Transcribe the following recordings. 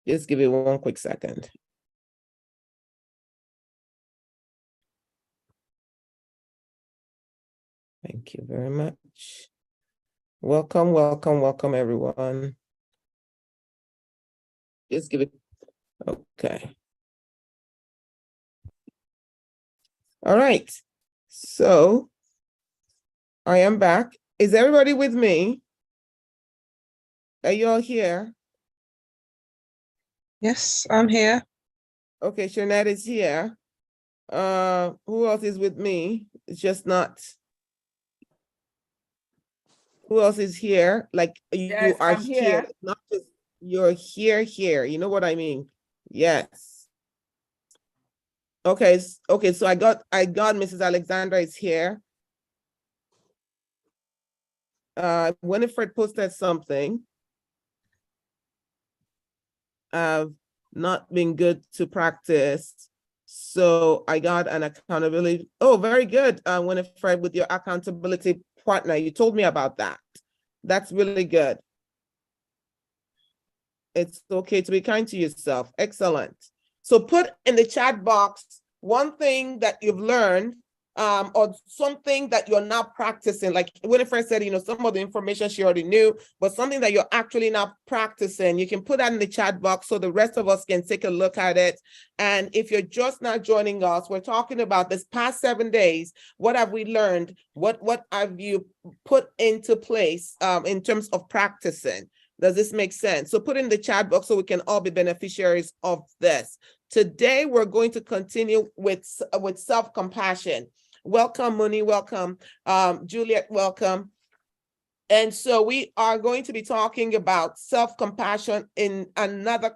Just give it one quick second. Thank you very much. Welcome, welcome, welcome, everyone. Just give it, okay. All right, so I am back. Is everybody with me? Are you all here? Yes, I'm here. Okay, Shanette is here. Who else is with me? It's just not. Who else is here? Like you Yes, are I'm here. not just you're here. You know what I mean? Yes. Okay, okay, so I got Mrs. Alexandra is here. Winifred posted something. I've not been good to practice. So I got an accountability. Oh, very good, Winifred, with your accountability partner. You told me about that. That's really good. It's okay to be kind to yourself. Excellent. So put in the chat box one thing that you've learned, or something that you're not practicing. Like Winifred said, some of the information she already knew, but something that you're actually not practicing. You can put that in the chat box so the rest of us can take a look at it. And if you're just not joining us, we're talking about this past 7 days. What have we learned? What have you put into place in terms of practicing? Does this make sense? So put in the chat box so we can all be beneficiaries of this. Today, we're going to continue with self-compassion. Welcome, Muni, welcome. Juliet, welcome. And so we are going to be talking about self-compassion in terms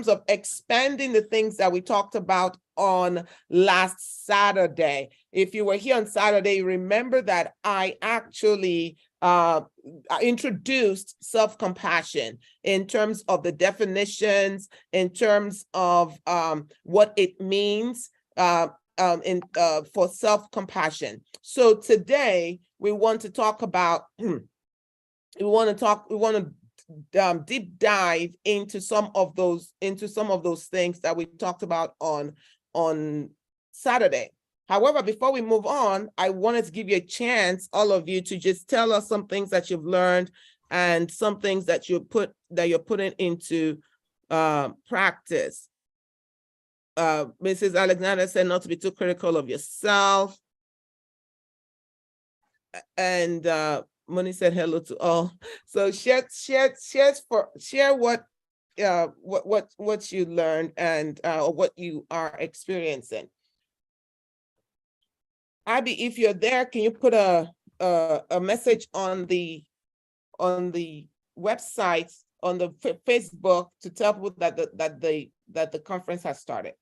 of expanding the things that we talked about on last Saturday. If you were here on Saturday, remember that I actually introduced self-compassion in terms of the definitions, in terms of what it means for self-compassion. So today we want to talk about, we want to deep dive into some of those things that we talked about on Saturday. However, before we move on, I wanted to give you a chance, all of you, to just tell us some things that you've learned and some things that you're putting into practice. Mrs. Alexander said not to be too critical of yourself. And Moni said hello to all. So share what you learned and or what you are experiencing. Abby, if you're there, can you put a message on the website, on the Facebook, to tell people that the conference has started,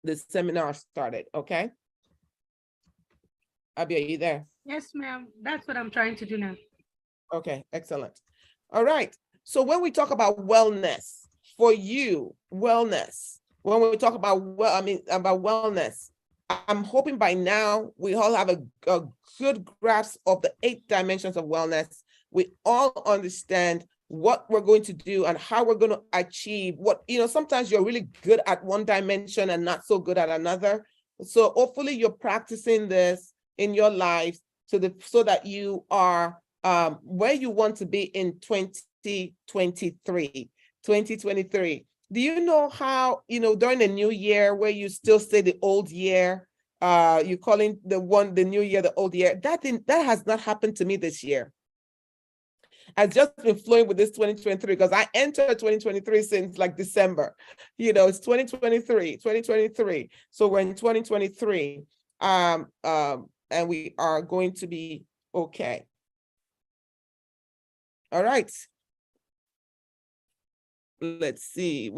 the seminar started? Okay. Abby, are you there? Yes, ma'am. That's what I'm trying to do now. Okay, excellent. All right. So when we talk about wellness, for you, wellness, when we talk about about wellness, I'm hoping by now we all have a good grasp of the 8 dimensions of wellness. We all understand what we're going to do and how we're going to achieve what, sometimes you're really good at one dimension and not so good at another. So hopefully you're practicing this in your lives so that you are where you want to be in 2023. Do you know how, during the new year, where you still say the old year, you're calling the new year the old year? That has not happened to me this year. I've just been flowing with this 2023 because I entered 2023 since like December. It's 2023. So we're in 2023. And we are going to be okay. All right. Let's see.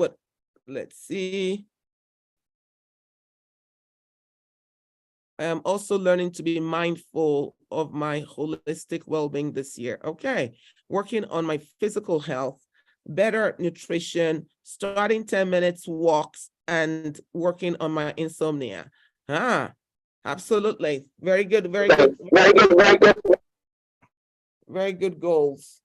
I am also learning to be mindful of my holistic well-being this year. Okay. Working on my physical health, better nutrition, starting 10 minutes walks, and working on my insomnia. Absolutely. Very good. Very good. Very good goals.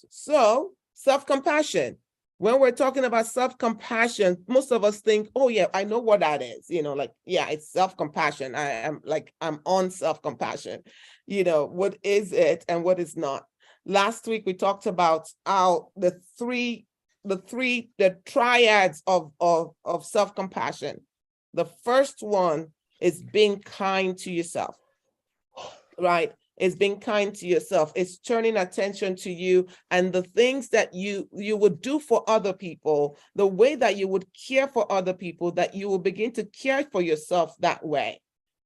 So self-compassion. When we're talking about self-compassion, most of us think, oh yeah, I know what that is. Like, yeah, it's self-compassion. I'm on self-compassion. What is it and what is not? Last week we talked about how the triads of self-compassion. The first one is being kind to yourself, right? It's being kind to yourself. It's turning attention to you and the things that you would do for other people, the way that you would care for other people, that you will begin to care for yourself that way.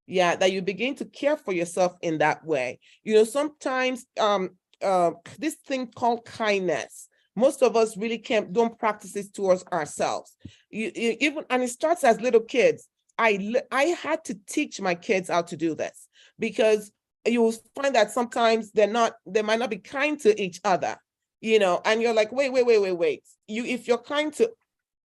Yeah, that you begin to care for yourself in that way. Sometimes this thing called kindness, most of us really don't practice it towards ourselves. Even, and it starts as little kids. I had to teach my kids how to do this, because you will find that sometimes they might not be kind to each other, and you're like, wait. If you're kind to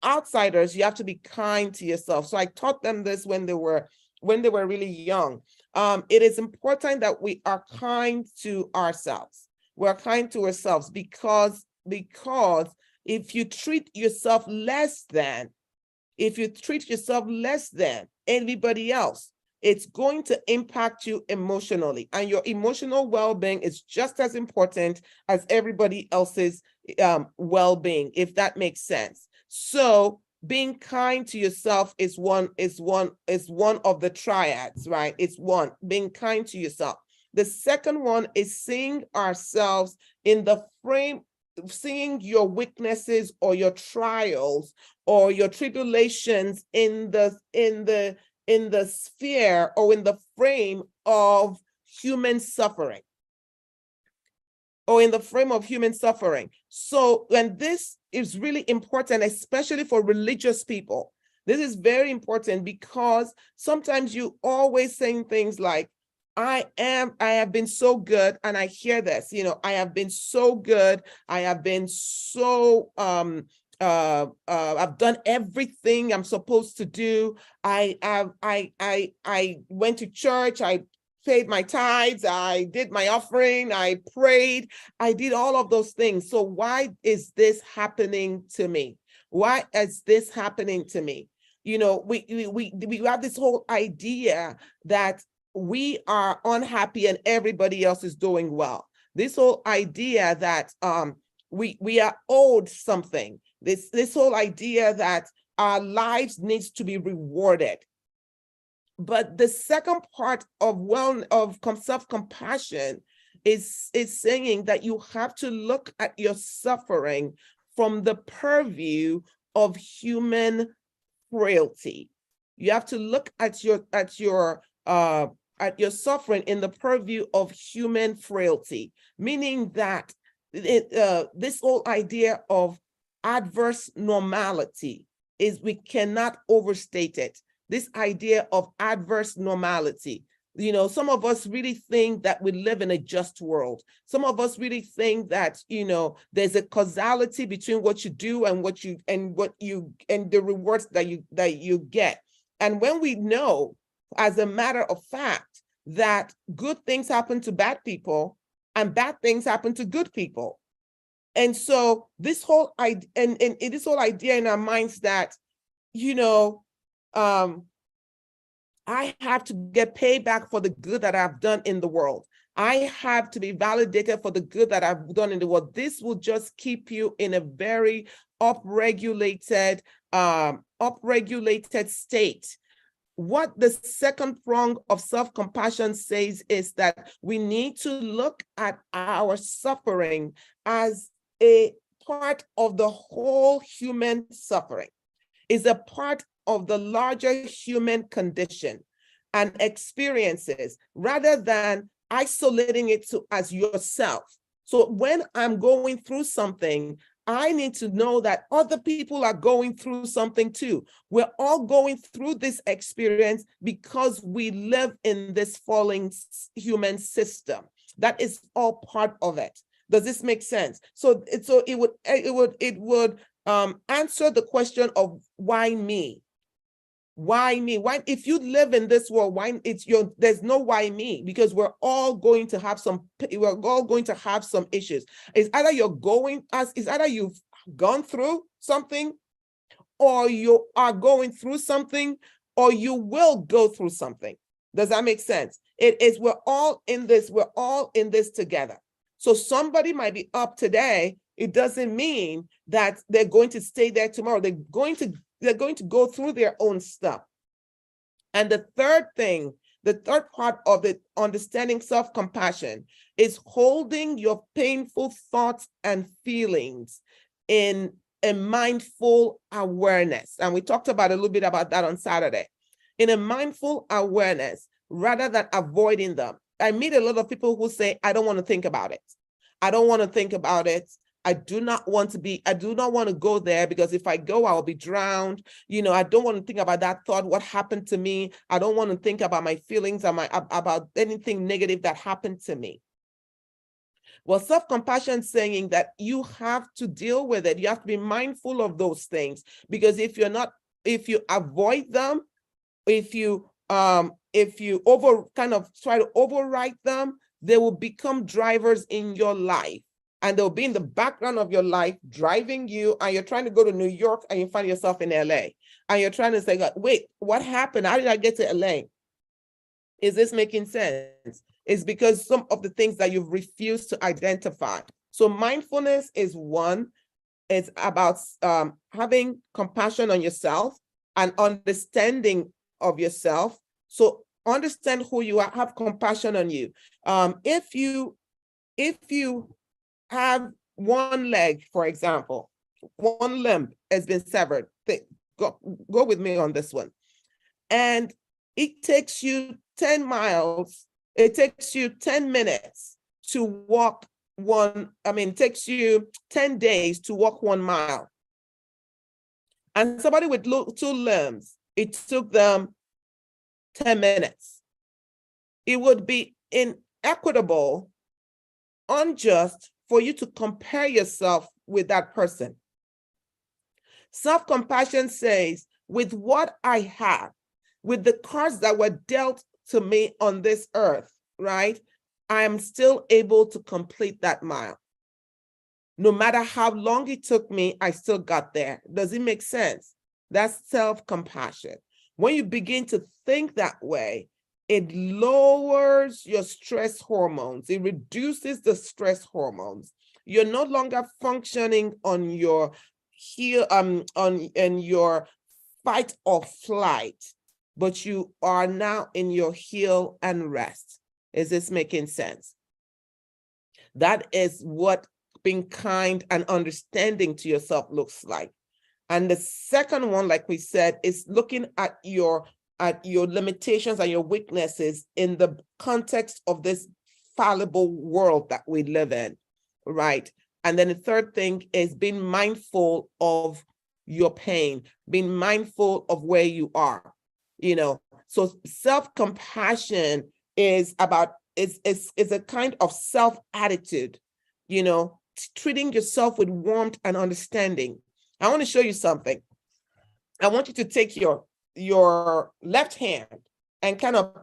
outsiders, you have to be kind to yourself. So I taught them this when they were really young. It is important that we are kind to ourselves. We're kind to ourselves because if you treat yourself less than anybody else, it's going to impact you emotionally, and your emotional well-being is just as important as everybody else's well-being, if that makes sense. So being kind to yourself is one of the triads, right? It's one, being kind to yourself. The second one is seeing ourselves in the frame, seeing your weaknesses or your trials or your tribulations in the sphere or in the frame of human suffering. So, and this is really important, especially for religious people. This is very important because sometimes you always saying things like, I have been so good, and I hear this, I have been so good. I have been so, I've done everything I'm supposed to do. I went to church, I paid my tithes, I did my offering, I prayed, I did all of those things. So why is this happening to me? Why is this happening to me? We have this whole idea that we are unhappy and everybody else is doing well. This whole idea that we are owed something. This whole idea that our lives needs to be rewarded. But the second part of self-compassion is saying that you have to look at your suffering from the purview of human frailty. You have to look at your suffering in the purview of human frailty, meaning that this whole idea of adverse normality we cannot overstate it. This idea of adverse normality. Some of us really think that we live in a just world. Some of us really think that, there's a causality between what you do and the rewards that you get. And when we know, as a matter of fact, that good things happen to bad people and bad things happen to good people. And so this whole idea, and this whole idea in our minds that, I have to get paid back for the good that I've done in the world. I have to be validated for the good that I've done in the world. This will just keep you in a very upregulated state. What the second prong of self-compassion says is that we need to look at our suffering as a part of the whole human suffering, is a part of the larger human condition and experiences, rather than isolating it as yourself. So when I'm going through something, I need to know that other people are going through something too. We're all going through this experience because we live in this falling human system. That is all part of it. Does this make sense? So it would answer the question of why me? Why me? Why, if you live in this world, why there's no why me, because we're all going to have some issues. It's either you've gone through something, or you are going through something, or you will go through something. Does that make sense? We're all in this together. So somebody might be up today. It doesn't mean that they're going to stay there tomorrow. They're going to go through their own stuff. And the third part of it, understanding self-compassion, is holding your painful thoughts and feelings in a mindful awareness. And we talked about a little bit about that on Saturday. In a mindful awareness, rather than avoiding them. I meet a lot of people who say, I don't want to think about it. I don't want to think about it. I do not want to go there, because if I go, I'll be drowned. I don't want to think about that thought, what happened to me. I don't want to think about my feelings about anything negative that happened to me. Well, self-compassion saying that you have to deal with it. You have to be mindful of those things, because if you avoid them, if you try to overwrite them, they will become drivers in your life, and they'll be in the background of your life driving you, and you're trying to go to New York and you find yourself in LA, and you're trying to say, wait, what happened? How did I get to LA? Is this making sense? It's because some of the things that you've refused to identify. So mindfulness is one. It's about having compassion on yourself and understanding of yourself. So understand who you are, have compassion on you. If you have one leg, for example, one limb has been severed, go with me on this one. And it takes you 10 miles, it takes you 10 minutes to walk it takes you 10 days to walk 1 mile. And somebody with 2 limbs, it took them 10 minutes. It would be inequitable, unjust for you to compare yourself with that person. Self-compassion says, with what I have, with the cards that were dealt to me on this earth, right? I am still able to complete that mile. No matter how long it took me, I still got there. Does it make sense? That's self-compassion. When you begin to think that way, it lowers your stress hormones. It reduces the stress hormones. You're no longer functioning on your your fight or flight, but you are now in your heal and rest. Is this making sense? That is what being kind and understanding to yourself looks like. And the second one, like we said, is looking at your limitations and your weaknesses in the context of this fallible world that we live in, right? And then the third thing is being mindful of your pain, being mindful of where you are, So self-compassion is about, it's a kind of self-attitude, treating yourself with warmth and understanding. I want to show you something. I want you to take your left hand and kind of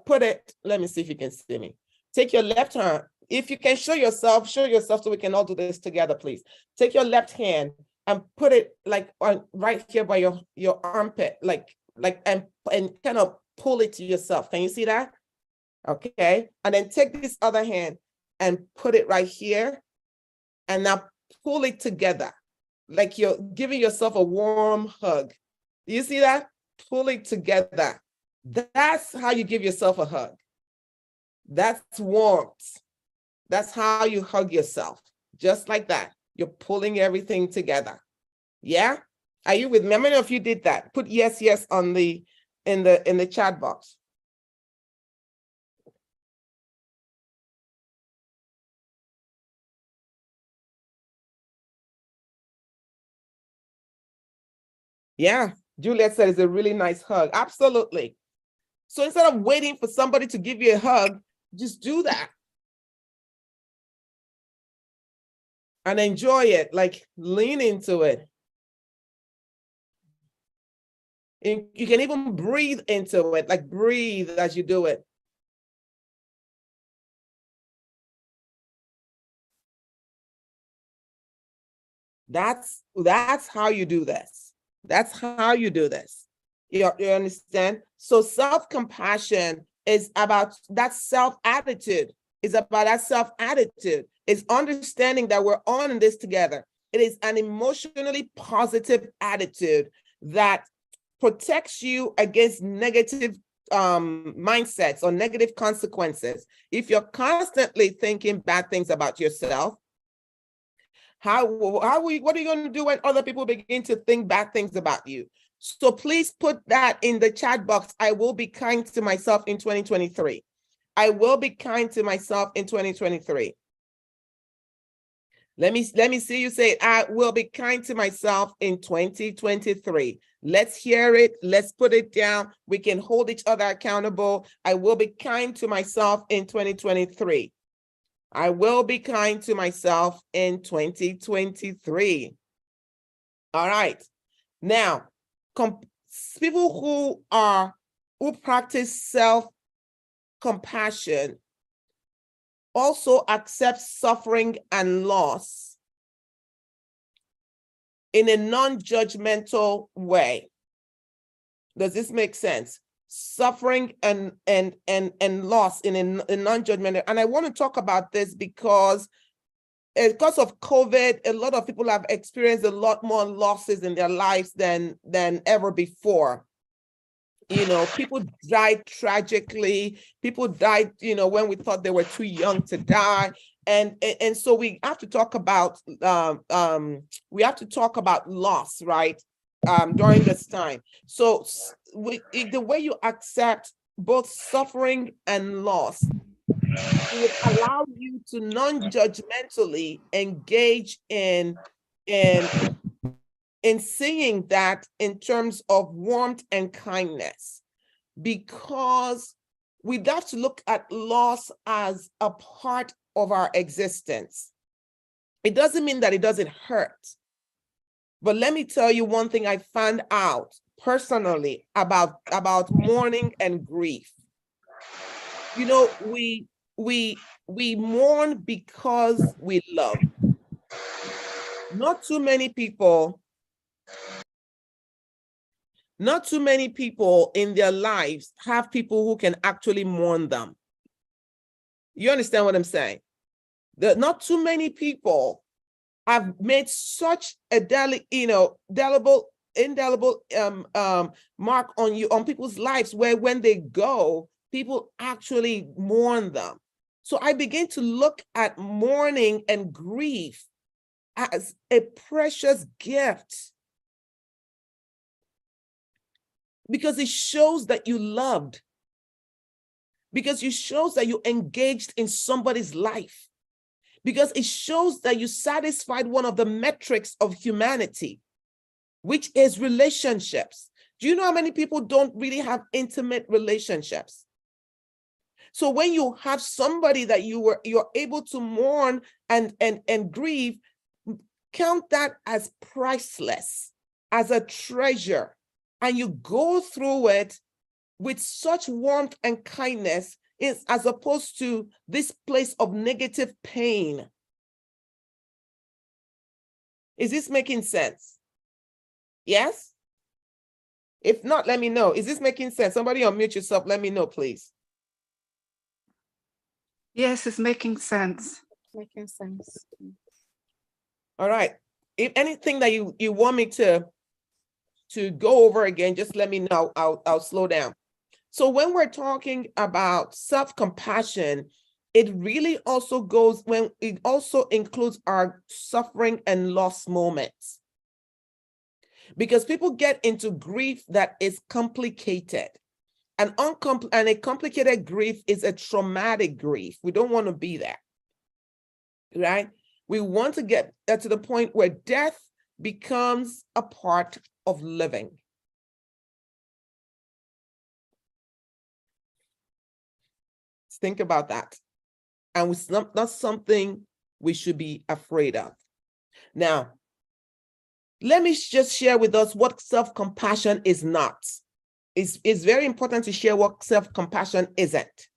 put it, let me see if you can see me. Take your left hand. If you can show yourself so we can all do this together, please. Take your left hand and put it like right here by your armpit, and kind of pull it to yourself. Can you see that? Okay. And then take this other hand and put it right here, and now pull it together, like you're giving yourself a warm hug. Do you see that? Pull it together. That's how you give yourself a hug. That's warmth. That's how you hug yourself. Just like that. You're pulling everything together. Yeah? Are you with me? How many of you did that? Put yes on in the chat box. Yeah, Juliet said it's a really nice hug. Absolutely. So instead of waiting for somebody to give you a hug, just do that. And enjoy it, like lean into it. And you can even breathe into it, like breathe as you do it. That's how you do this. That's how you do this. You understand? So self-compassion is about that self-attitude. It's about that self-attitude. It's understanding that we're on in this together. It is an emotionally positive attitude that protects you against negative mindsets or negative consequences. If you're constantly thinking bad things about yourself, what are you going to do when other people begin to think bad things about you? So please put that in the chat box. I will be kind to myself in 2023. I will be kind to myself in 2023. Let me see you say it. I will be kind to myself in 2023. Let's hear it. Let's put it down. We can hold each other accountable. I will be kind to myself in 2023. I will be kind to myself in 2023. All right. Now, people who practice self-compassion also accept suffering and loss in a non-judgmental way. Does this make sense? Suffering and loss in a non-judgmental. And I want to talk about this because of COVID, a lot of people have experienced a lot more losses in their lives than ever before. You know, people died tragically. People died, you know, when we thought they were too young to die. And so we have to talk about loss, right? During this time. So the way you accept both suffering and loss, it will allow you to non-judgmentally engage in seeing that in terms of warmth and kindness, because we have to look at loss as a part of our existence. It doesn't mean that it doesn't hurt. But let me tell you one thing I found out personally about mourning and grief. You know, we mourn because we love. Not too many people in their lives have people who can actually mourn them. You understand what I'm saying? Not too many people have made such a indelible mark on people's lives, where when they go, people actually mourn them. So I begin to look at mourning and grief as a precious gift, because it shows that you loved, because it shows that you engaged in somebody's life, because it shows that you satisfied one of the metrics of humanity, which is relationships. Do you know how many people don't really have intimate relationships? So when you have somebody that you're able to mourn and grieve, count that as priceless, as a treasure, and you go through it with such warmth and kindness, as opposed to this place of negative pain. Is this making sense? Yes? If not, let me know. Is this making sense? Somebody unmute yourself. Let me know, please. Yes, it's making sense. Making sense. All right. If anything that you want me to go over again, just let me know. I'll slow down. So when we're talking about self-compassion, it really also includes our suffering and loss moments. Because people get into grief that is complicated. And a complicated grief is a traumatic grief. We don't want to be there, right? We want to get to the point where death becomes a part of living. Think about that. And it's not something we should be afraid of. Now, let me just share with us what self-compassion is not. It's very important to share what self-compassion isn't.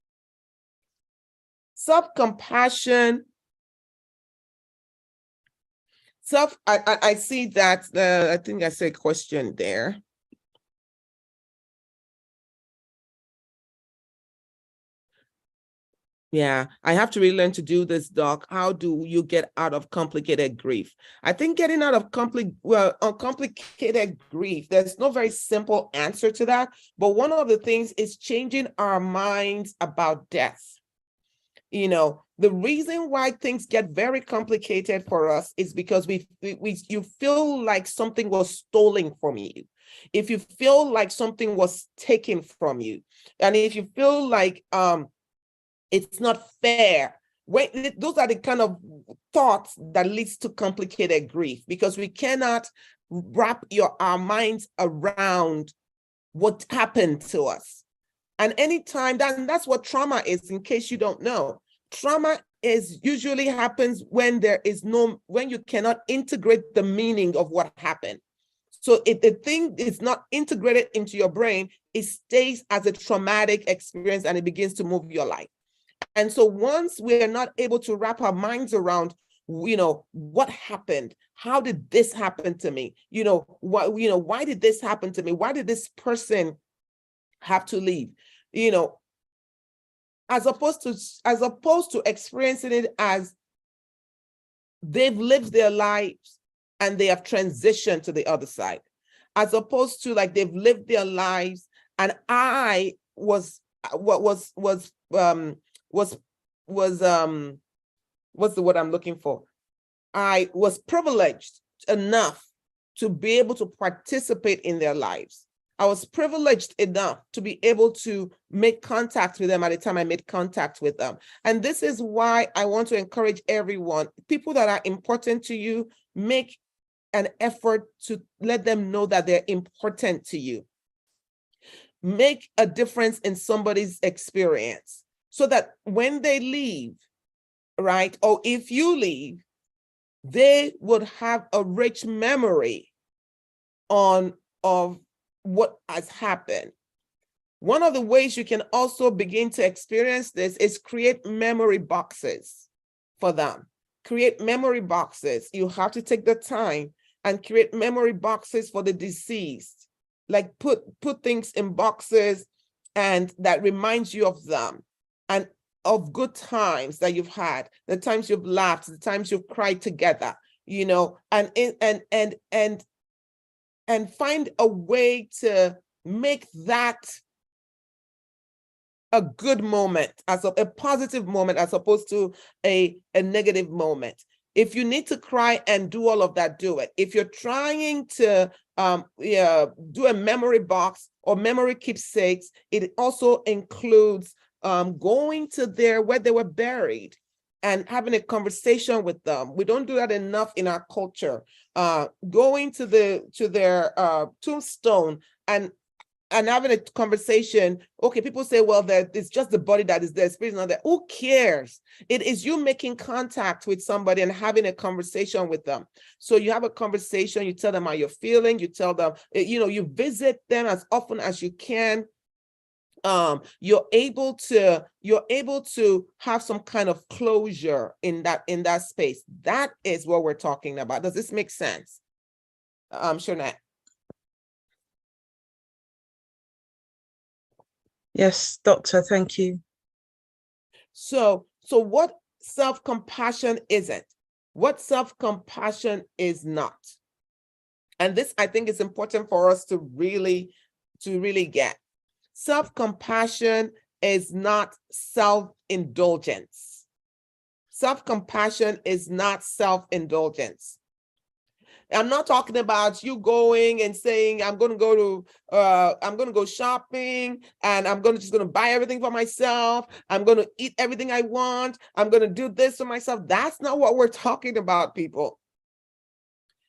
Self-compassion, I see that, I think I said question there. Yeah, I have to really learn to do this, Doc. How do you get out of complicated grief? I think getting out of complicated grief, there's no very simple answer to that. But one of the things is changing our minds about death. You know, the reason why things get very complicated for us is because you feel like something was stolen from you. If you feel like something was taken from you, and if you feel like it's not fair. Those are the kind of thoughts that leads to complicated grief, because we cannot wrap our minds around what happened to us. And anytime that's what trauma is, in case you don't know. Trauma usually happens when when you cannot integrate the meaning of what happened. So if the thing is not integrated into your brain, it stays as a traumatic experience and it begins to move your life. And so once we're not able to wrap our minds around, what happened? How did this happen to me? Why did this happen to me? Why did this person have to leave? As opposed to experiencing it as they've lived their lives and they have transitioned to the other side, as opposed to like they've lived their lives and I was what's the word I'm looking for? I was privileged enough to be able to participate in their lives. I was privileged enough to be able to make contact with them at the time I made contact with them. And this is why I want to encourage everyone, people that are important to you, make an effort to let them know that they're important to you. Make a difference in somebody's experience so that when they leave, right, or if you leave, they would have a rich memory of what has happened. One of the ways you can also begin to experience this is create memory boxes for them. Create memory boxes. You have to take the time and create memory boxes for the deceased. Like put things in boxes and that reminds you of them and of good times that you've had, the times you've laughed, the times you've cried together, and find a way to make that a good moment, a positive moment, as opposed to a negative moment. If you need to cry and do all of that, do it. If you're trying to do a memory box or memory keepsakes, it also includes going to where they were buried and having a conversation with them. We don't do that enough in our culture. Going to their tombstone and having a conversation. Okay, people say, well, it's just the body that is there, spirit is not there. Who cares? It is you making contact with somebody and having a conversation with them. So you have a conversation, you tell them how you're feeling, you tell them, you visit them as often as you can. You're able to have some kind of closure in that space. That is what we're talking about. Does this make sense? Shernette? Yes, doctor, thank you. So what self-compassion isn't, what self-compassion is not. And this, I think, is important for us to really get. Self-compassion is not self-indulgence. Self-compassion is not self-indulgence. I'm not talking about you going and saying, I'm going to go shopping and I'm just going to buy everything for myself. I'm going to eat everything I want. I'm going to do this for myself. That's not what we're talking about, people.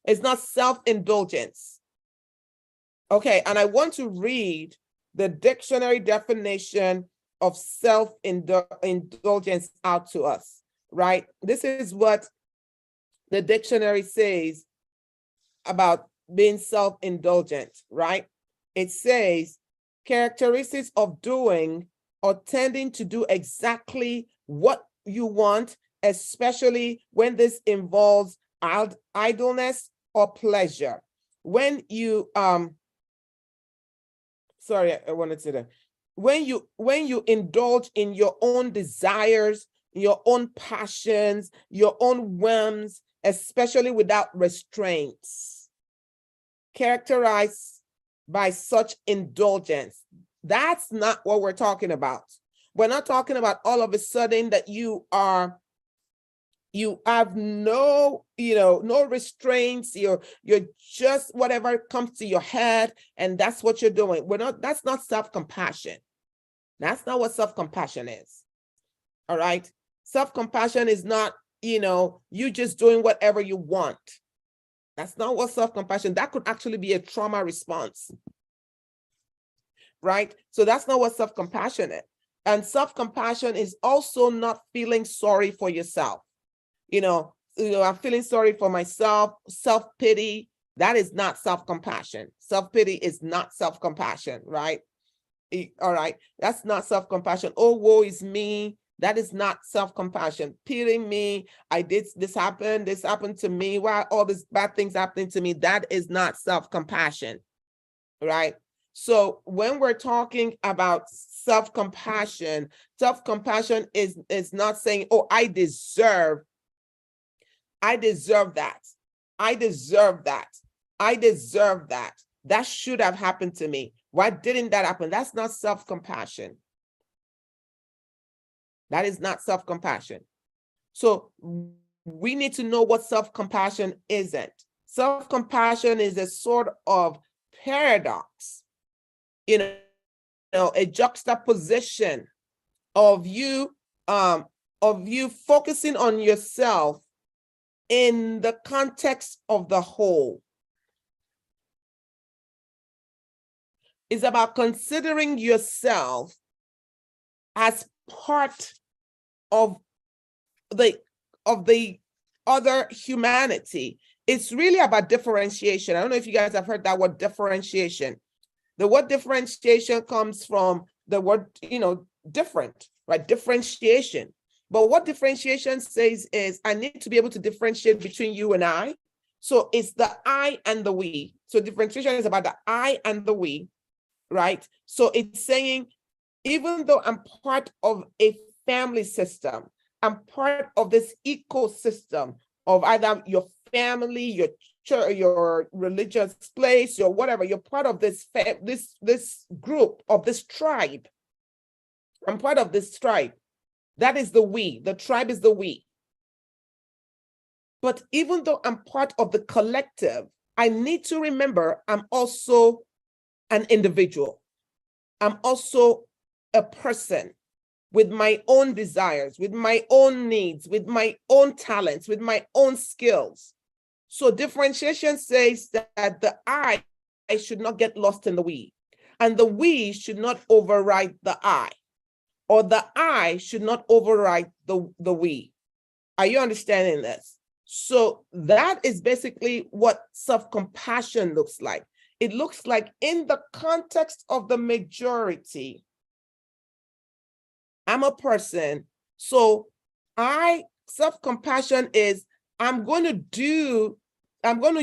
It's not self-indulgence. Okay, and I want to read the dictionary definition of self-indulgence out to us, right? This is what the dictionary says about being self-indulgent, right? It says characteristics of doing or tending to do exactly what you want, especially when this involves idleness or pleasure. When you sorry, I wanted to when you indulge in your own desires, your own passions, your own whims, especially without restraints, characterized by such indulgence. That's not what we're talking about. We're not talking about all of a sudden that you have no, no restraints. You're just whatever comes to your head, and that's what you're doing. That's not self-compassion. That's not what self-compassion is. All right. Self-compassion is not, you just doing whatever you want. That's not what self-compassion, that could actually be a trauma response. Right? So that's not what self-compassion is. And self-compassion is also not feeling sorry for yourself. I'm feeling sorry for myself, self-pity. That is not self-compassion. Self-pity is not self-compassion, right? All right. That's not self-compassion. Oh, woe is me. That is not self-compassion. Pitying me. This happened to me. Why all these bad things happening to me? That is not self-compassion, right? So when we're talking about self-compassion is not saying, oh, I deserve that. I deserve that. I deserve that. That should have happened to me. Why didn't that happen? That's not self-compassion. That is not self-compassion. So we need to know what self-compassion isn't. Self-compassion is a sort of paradox, a juxtaposition of you focusing on yourself in the context of the whole. It's about considering yourself as part of the other humanity. It's really about differentiation. I don't know if you guys have heard that word differentiation. The word differentiation comes from the word, different, right? Differentiation. But what differentiation says is I need to be able to differentiate between you and I. So it's the I and the we. So differentiation is about the I and the we, right? So it's saying, even though I'm part of a family system, I'm part of this ecosystem of either your family, your church, your religious place, or whatever, you're part of this group, of this tribe. I'm part of this tribe. That is the we. The tribe is the we. But even though I'm part of the collective, I need to remember I'm also an individual. I'm also a person with my own desires, with my own needs, with my own talents, with my own skills. So differentiation says that the I should not get lost in the we, and the we should not override the I, or the I should not override the we. Are you understanding this? So that is basically what self-compassion looks like. It looks like in the context of the majority, I'm a person. So self-compassion is I'm going to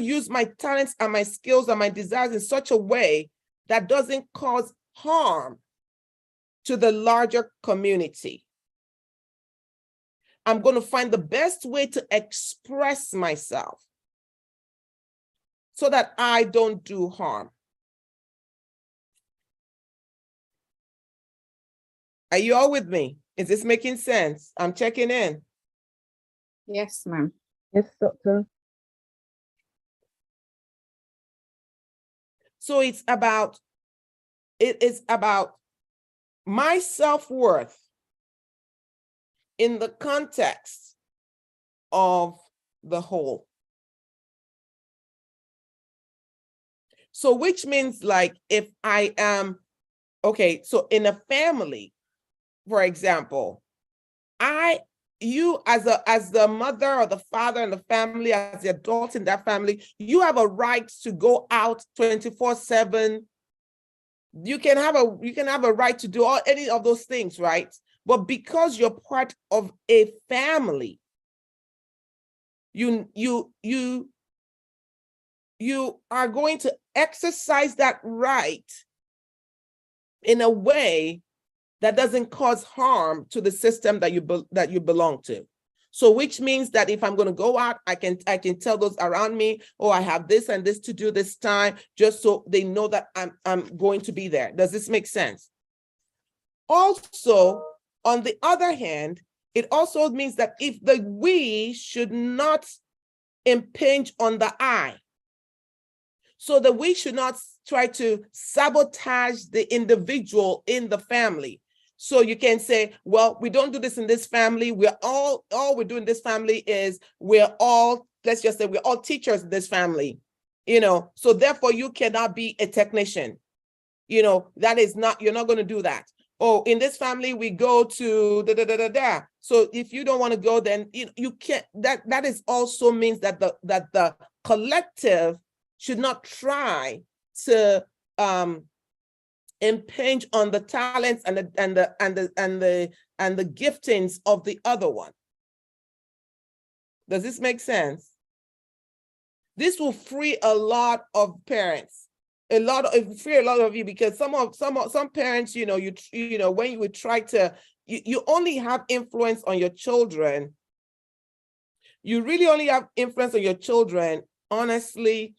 use my talents and my skills and my desires in such a way that doesn't cause harm to the larger community. I'm going to find the best way to express myself so that I don't do harm. Are you all with me? Is this making sense? I'm checking in. Yes, ma'am. Yes, Doctor. So it is about my self-worth in the context of the whole. So which means, like, if I am, okay, so in a family, for example, I you as the mother or the father in the family, as the adult in that family, you have a right to go out 24/7. You can have a right to do any of those things, right? But because you're part of a family, you are going to exercise that right in a way that doesn't cause harm to the system that you belong to. So which means that if I'm going to go out, I can tell those around me, oh, I have this and this to do this time, just so they know that I'm going to be there. Does this make sense? Also, on the other hand, it also means that if the we should not impinge on the I. So that we should not try to sabotage the individual in the family. So you can say, well, we don't do this in this family. All we do in this family is let's just say we're all teachers in this family, so therefore you cannot be a technician. That is not, you're not going to do that. Oh, in this family, we go to da. So if you don't want to go, then you can't, that is also means that the collective should not try to impinge on the talents and the giftings of the other one. Does this make sense? This will free a lot of parents. Free a lot of you, because some parents, when you would try to, you only have influence on your children. You really only have influence on your children, honestly,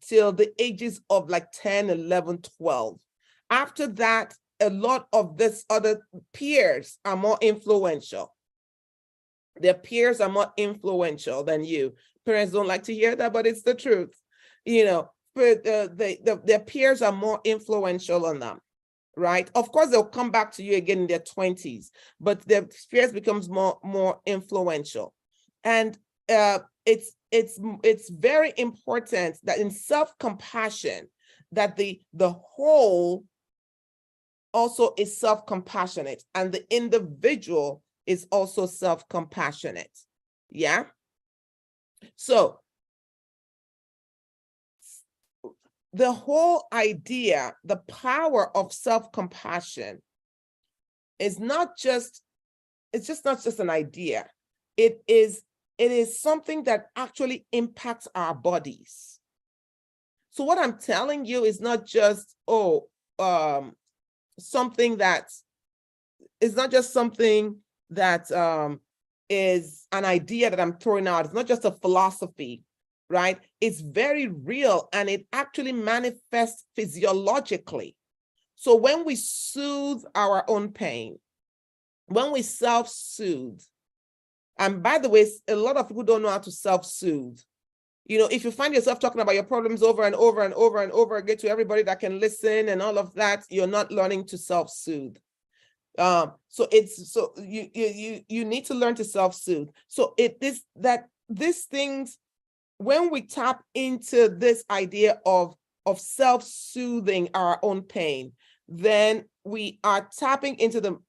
till the ages of like 10, 11, 12. After that, a lot of this other peers are more influential. Their peers are more influential than you. Parents don't like to hear that, but it's the truth. But their peers are more influential on them, right? Of course, they'll come back to you again in their 20s, but their peers becomes more influential. And it's very important that in self-compassion, that the whole also is self-compassionate, and the individual is also self-compassionate. Yeah. So the whole idea, the power of self-compassion is not just an idea. It is something that actually impacts our bodies. So what I'm telling you is not just, something that is not just something that is an idea that I'm throwing out. It's not just a philosophy, right? It's very real, and it actually manifests physiologically. So when we soothe our own pain, when we self-soothe, and by the way, a lot of people don't know how to self-soothe. If you find yourself talking about your problems over and over and over and over again to everybody that can listen and all of that, you're not learning to self-soothe. So you need to learn to self-soothe. So these things, when we tap into this idea of self-soothing our own pain, then we are tapping into the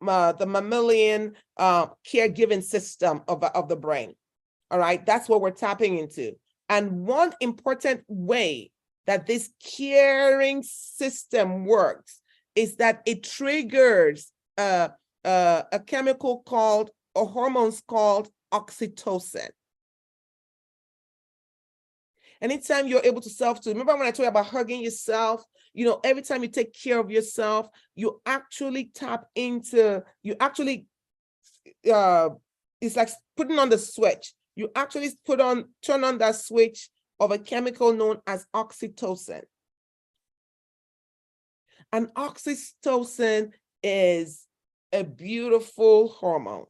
mammalian caregiving system of the brain. All right, that's what we're tapping into. And one important way that this caring system works is that it triggers a chemical called, or hormones called oxytocin. Anytime you're able to self-soothe, remember when I told you about hugging yourself? Every time you take care of yourself, you actually tap into, it's like putting on the switch. You actually turn on that switch of a chemical known as oxytocin. And oxytocin is a beautiful hormone.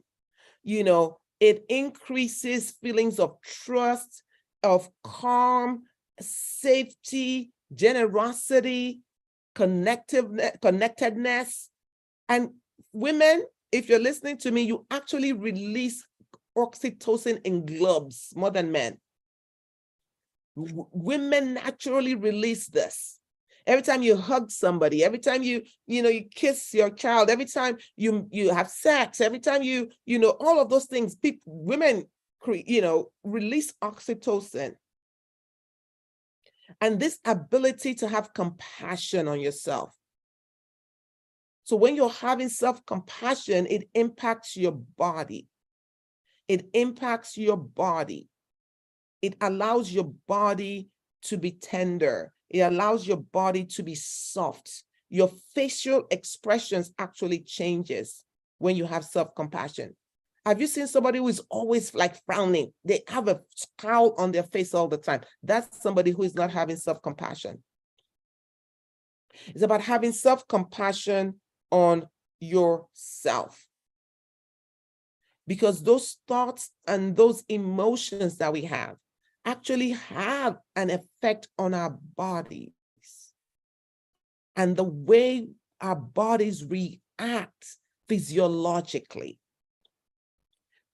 It increases feelings of trust, of calm, safety, generosity, connectedness. And women, if you're listening to me, you actually release oxytocin in globs more than men. Women naturally release this. every time you hug somebody, every time you kiss your child, every time you have sex, every time all of those things, women release oxytocin. And this ability to have compassion on yourself. So when you're having self-compassion, it impacts your body. It impacts your body. It allows your body to be tender. It allows your body to be soft. Your facial expressions actually changes when you have self-compassion. Have you seen somebody who is always like frowning? They have a scowl on their face all the time. That's somebody who is not having self-compassion. It's about having self-compassion on yourself. Because those thoughts and those emotions that we have actually have an effect on our bodies and the way our bodies react physiologically.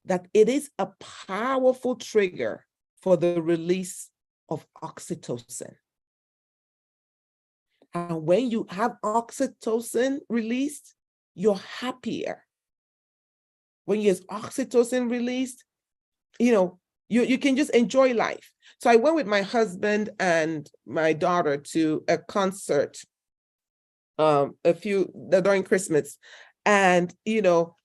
That it is a powerful trigger for the release of oxytocin. And when you have oxytocin released, you're happier. When there's oxytocin released, you can just enjoy life. So I went with my husband and my daughter to a concert during Christmas. And,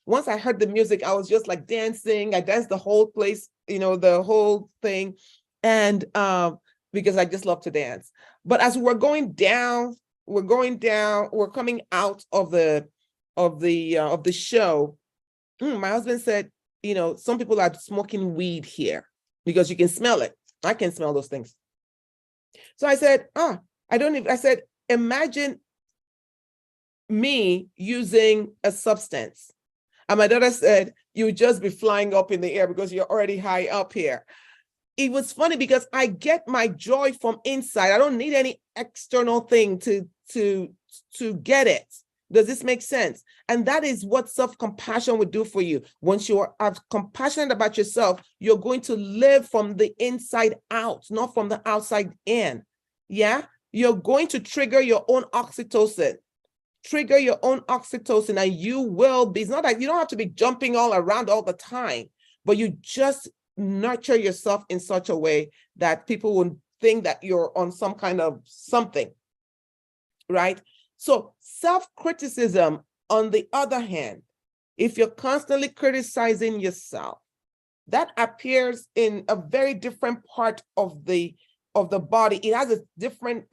once I heard the music, I was just like dancing. I danced the whole place, the whole thing. And because I just love to dance. But as we're coming out of the show, my husband said, some people are smoking weed here because you can smell it. I can smell those things. So I said, I said, imagine me using a substance. And my daughter said, you would just be flying up in the air because you're already high up here. It was funny because I get my joy from inside. I don't need any external thing to get it. Does this make sense? And that is what self-compassion would do for you. Once you are compassionate about yourself, you're going to live from the inside out, not from the outside in. Yeah? You're going to trigger your own oxytocin. Trigger your own oxytocin, and you will be, it's not like you don't have to be jumping all around all the time, but you just nurture yourself in such a way that people would think that you're on some kind of something, right? So self-criticism, on the other hand, if you're constantly criticizing yourself, that appears in a very different part of the body. It has a different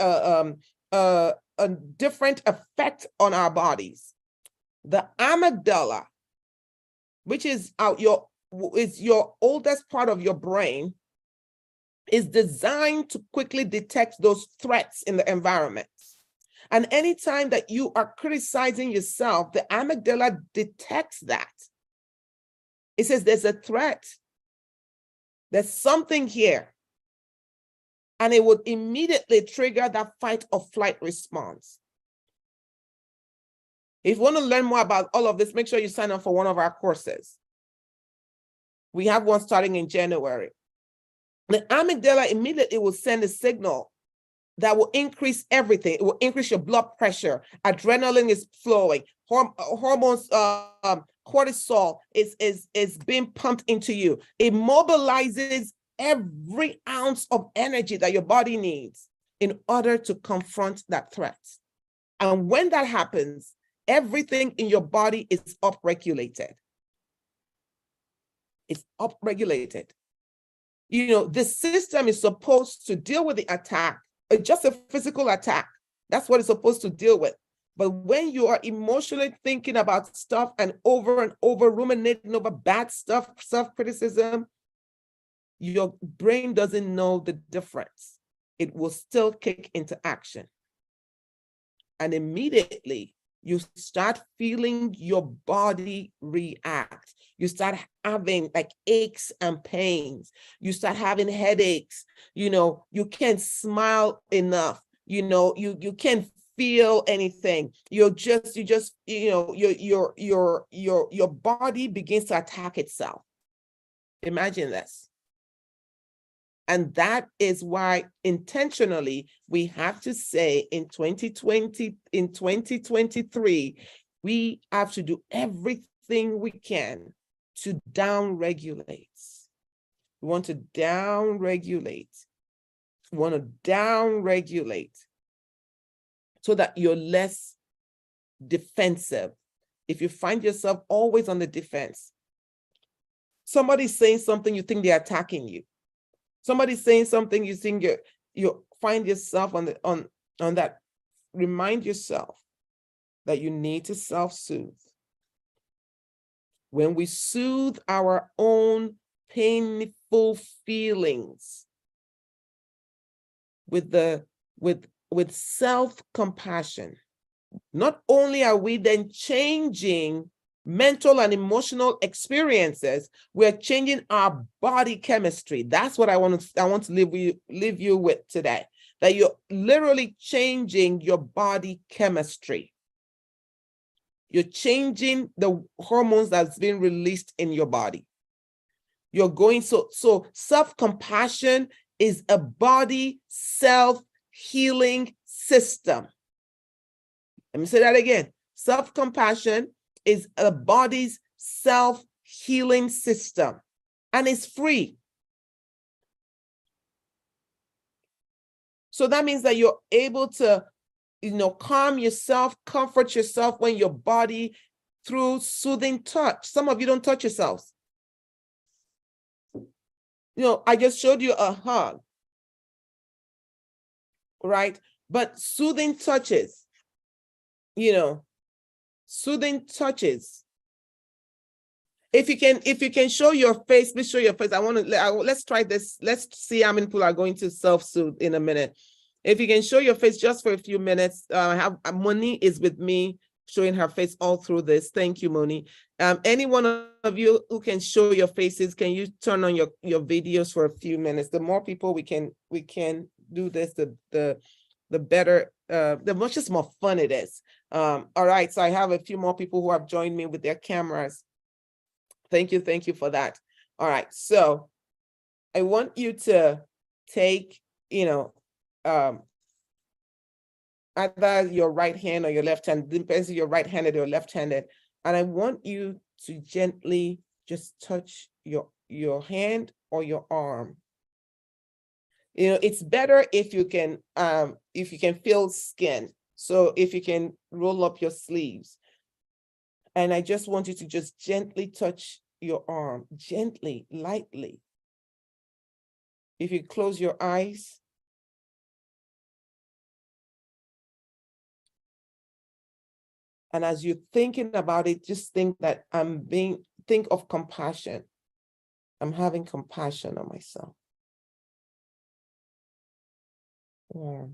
effect on our bodies. The amygdala, which is your oldest part of your brain, is designed to quickly detect those threats in the environment. And anytime that you are criticizing yourself, the amygdala detects that. It says there's a threat. There's something here. And it would immediately trigger that fight or flight response. If you want to learn more about all of this, make sure you sign up for one of our courses. We have one starting in January. The amygdala immediately will send a signal that will increase everything. It will increase your blood pressure. Adrenaline is flowing. Hormones, cortisol is being pumped into you. It mobilizes every ounce of energy that your body needs in order to confront that threat. And when that happens, everything in your body is upregulated. It's upregulated. The system is supposed to deal with the attack, just a physical attack. That's what it's supposed to deal with. But when you are emotionally thinking about stuff and over ruminating over bad stuff, self-criticism, your brain doesn't know the difference. It will still kick into action. And immediately you start feeling your body react. You start having like aches and pains. You start having headaches. You can't smile enough. You can't feel anything. Your body begins to attack itself. Imagine this. And that is why intentionally we have to say in 2020, in 2023, we have to do everything we can to down-regulate. We want to down-regulate. We want to down-regulate so that you're less defensive. If you find yourself always on the defense, somebody's saying something, you think they're attacking you. Somebody's saying something, you think you find yourself on that. Remind yourself that you need to self-soothe. When we soothe our own painful feelings with self-compassion, not only are we then changing mental and emotional experiences, we're changing our body chemistry. That's what I want to leave you with today, that you're literally changing your body chemistry. You're changing the hormones that's being released in your body. You're going, so self-compassion is a body self-healing system. Let me say that again. Self-compassion is a body's self-healing system, and it's free. So that means that you're able to, calm yourself, comfort yourself when your body through soothing touch. Some of you don't touch yourselves. I just showed you a hug, right? But soothing touches, soothing touches. If you can show your face, please show your face. Let's try this. Let's see how many people are going to self-soothe in a minute. If you can show your face just for a few minutes. Moni is with me showing her face all through this. Thank you, Moni. Any one of you who can show your faces, can you turn on your videos for a few minutes? The more people we can do this, the better, the much more fun it is. All right, so I have a few more people who have joined me with their cameras. Thank you for that. All right, so I want you to take, either your right hand or your left hand, depends if you're right-handed or left-handed, and I want you to gently just touch your hand or your arm. It's better if you can feel skin. So if you can roll up your sleeves. And I just want you to just gently touch your arm, gently, lightly. If you close your eyes. And as you're thinking about it, just think that think of compassion. I'm having compassion on myself. Yeah.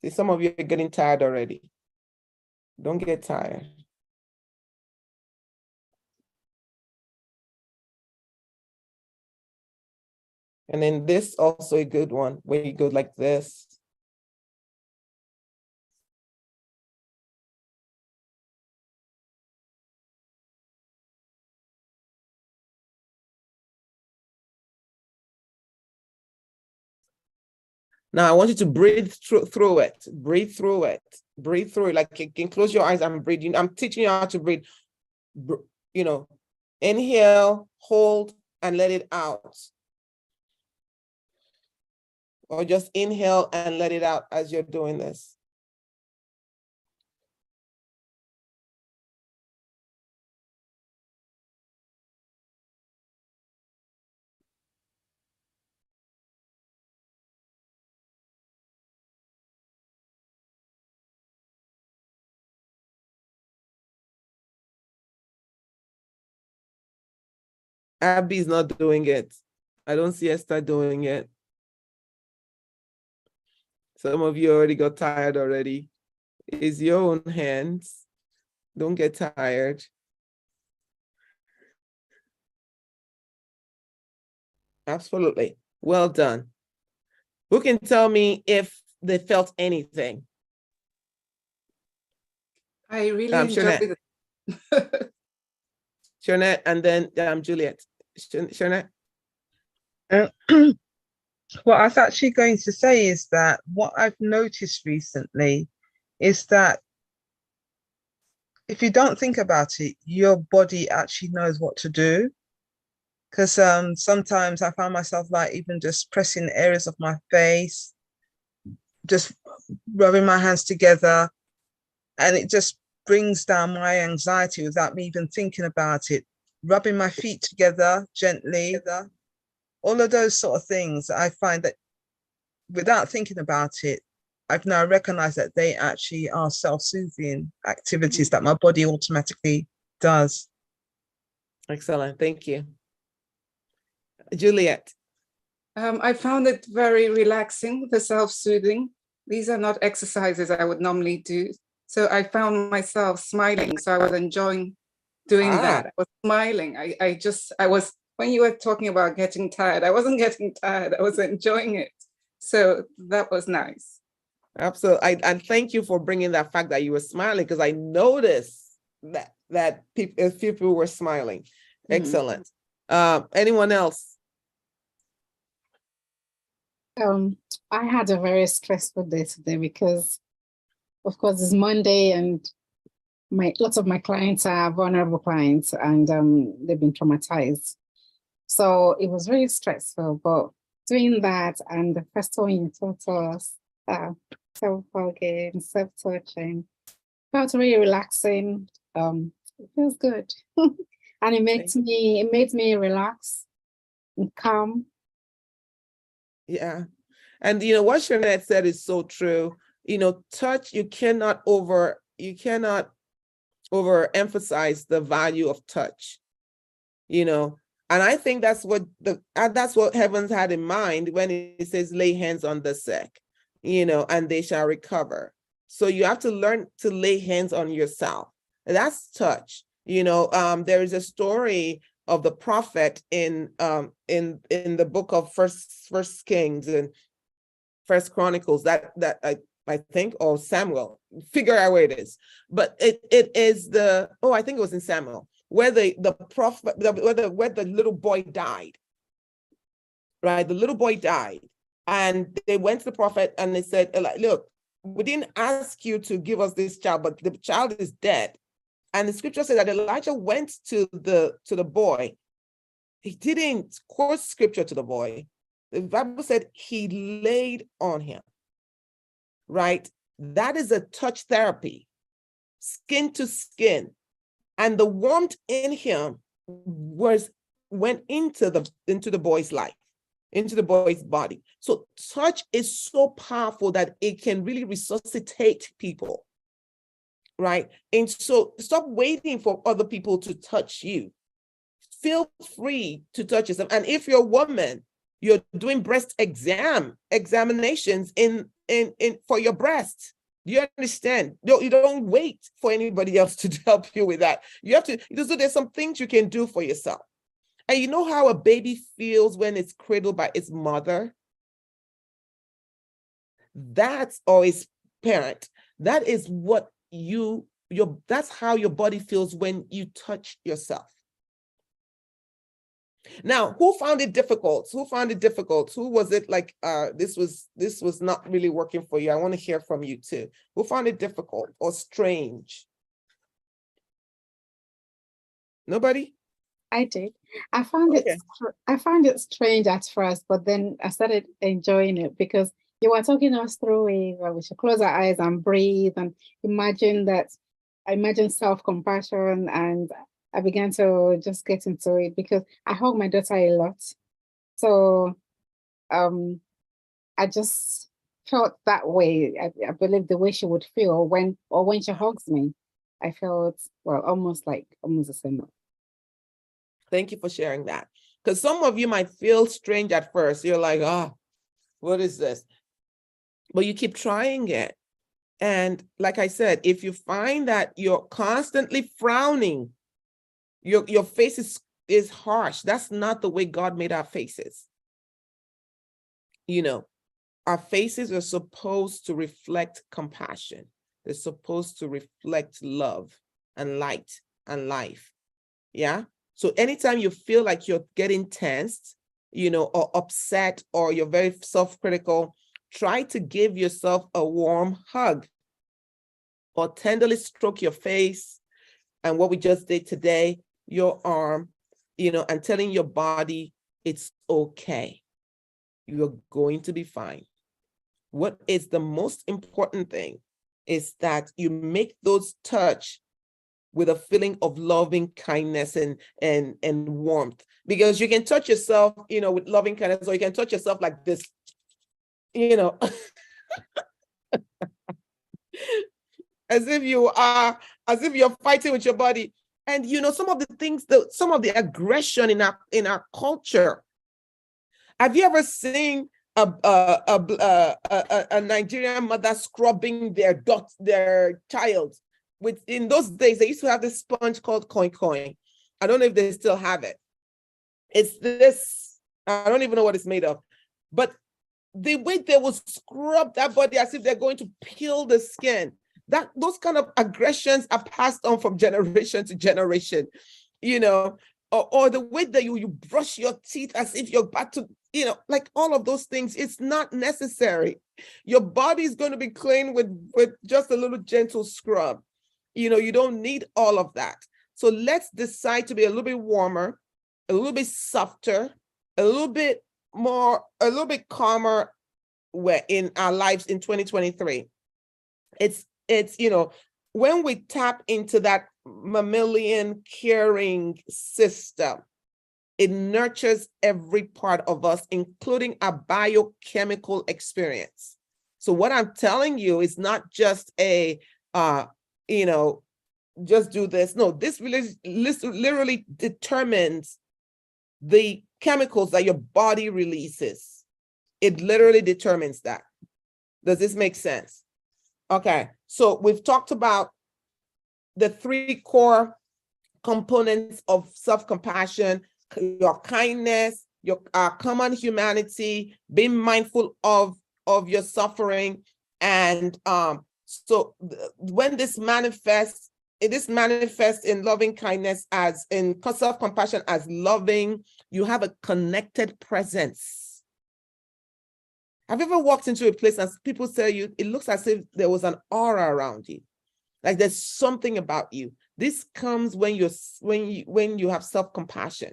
See, some of you are getting tired already. Don't get tired. And then this also a good one, where you go like this. Now I want you to breathe through it. Breathe through it. Breathe through it. Like you can close your eyes and breathe. I'm teaching you how to breathe. Inhale, hold, and let it out. Or just inhale and let it out as you're doing this. Abby's not doing it. I don't see Esther doing it. Some of you already got tired already. It's your own hands. Don't get tired. Absolutely. Well done. Who can tell me if they felt anything? I really Sure. enjoyed it. Shernette, and then Juliet. Shernette? What I was actually going to say is that what I've noticed recently is that if you don't think about it, your body actually knows what to do. Because sometimes I find myself like even just pressing areas of my face, just rubbing my hands together, and it just brings down my anxiety without me even thinking about it. Rubbing my feet together gently, all of those sort of things. I find that without thinking about it, I've now recognized that they actually are self-soothing activities that my body automatically does. Excellent. Thank you. Juliet. I found it very relaxing, the self-soothing. These are not exercises I would normally do. So I found myself smiling. So I was enjoying doing that. I was smiling. I was, when you were talking about getting tired, I wasn't getting tired. I was enjoying it. So that was nice. Absolutely. And thank you for bringing that fact that you were smiling, because I noticed that people were smiling. Excellent. Anyone else? I had a very stressful day today because, of course, it's Monday and lots of my clients are vulnerable clients, and they've been traumatized. So it was very stressful, but doing that and the first one you taught us, self-hugging, self-touching, felt really relaxing. It feels good. And it made me relax and calm. Yeah. And what Shernette said is so true. Touch, you cannot overemphasize the value of touch. And I think that's what Heavens had in mind when it says lay hands on the sick, and they shall recover. So you have to learn to lay hands on yourself. That's touch. There is a story of the prophet in the book of First Kings and First Chronicles that I think, or Samuel, figure out where it is, but it is I think it was in Samuel, where the prophet, where the little boy died, right? The little boy died, and they went to the prophet and they said, look, we didn't ask you to give us this child, but the child is dead. And the scripture said that Elijah went to the boy. He didn't quote scripture to the boy. The Bible said he laid on him, right? That is a touch therapy, skin to skin. And the warmth in him went into the boy's life, into the boy's body. So touch is so powerful that it can really resuscitate people, right? And so stop waiting for other people to touch you. Feel free to touch yourself. And if you're a woman, you're doing breast examinations in for your breast. Do you understand? You don't wait for anybody else to help you with that. You have to. So there's some things you can do for yourself. And you know how a baby feels when it's cradled by its mother? Or its parent. That is what that's how your body feels when you touch yourself. Now, who found it difficult? Who found it difficult? Who was it like, this was not really working for you? I want to hear from you too. Who found it difficult or strange? Nobody? I did. I found it strange at first, but then I started enjoying it because you were talking us through it, where we should close our eyes and breathe and imagine self-compassion, and I began to just get into it because I hug my daughter a lot. So I just felt that way. I believe the way she would feel when she hugs me. I felt, well, almost the same. Thank you for sharing that. Because some of you might feel strange at first. You're like, what is this? But you keep trying it. And like I said, if you find that you're constantly frowning, your face is harsh. That's not the way God made our faces. Our faces are supposed to reflect compassion. They're supposed to reflect love and light and life. Yeah. So anytime you feel like you're getting tensed, or upset, or you're very self-critical, try to give yourself a warm hug or tenderly stroke your face. And what we just did today, your arm, and telling your body it's okay. You're going to be fine. What is the most important thing is that you make those touch with a feeling of loving kindness and warmth, because you can touch yourself, with loving kindness, or you can touch yourself like this, as if you're fighting with your body. And some of the things, some of the aggression in our culture. Have you ever seen a Nigerian mother scrubbing their child? In those days, they used to have this sponge called Coin Coin. I don't know if they still have it. It's this, I don't even know what it's made of, but the way they will scrub that body as if they're going to peel the skin, those kind of aggressions are passed on from generation to generation, or the way that you brush your teeth as if you're about to, like all of those things, it's not necessary. Your body is going to be clean with just a little gentle scrub. You don't need all of that. So let's decide to be a little bit warmer, a little bit softer, a little bit calmer in our lives in 2023. It's when we tap into that mammalian caring system, it nurtures every part of us, including our biochemical experience. So what I'm telling you is not just just do this. No, this really literally determines the chemicals that your body releases. It literally determines that. Does this make sense? Okay, so we've talked about the 3 core components of self-compassion: your kindness, your common humanity, being mindful of your suffering. And so when this manifests, it manifests in loving kindness, as in self-compassion, as loving. You have a connected presence. Have you ever walked into a place and people tell you, it looks as if there was an aura around you? Like there's something about you. This comes when you have self-compassion,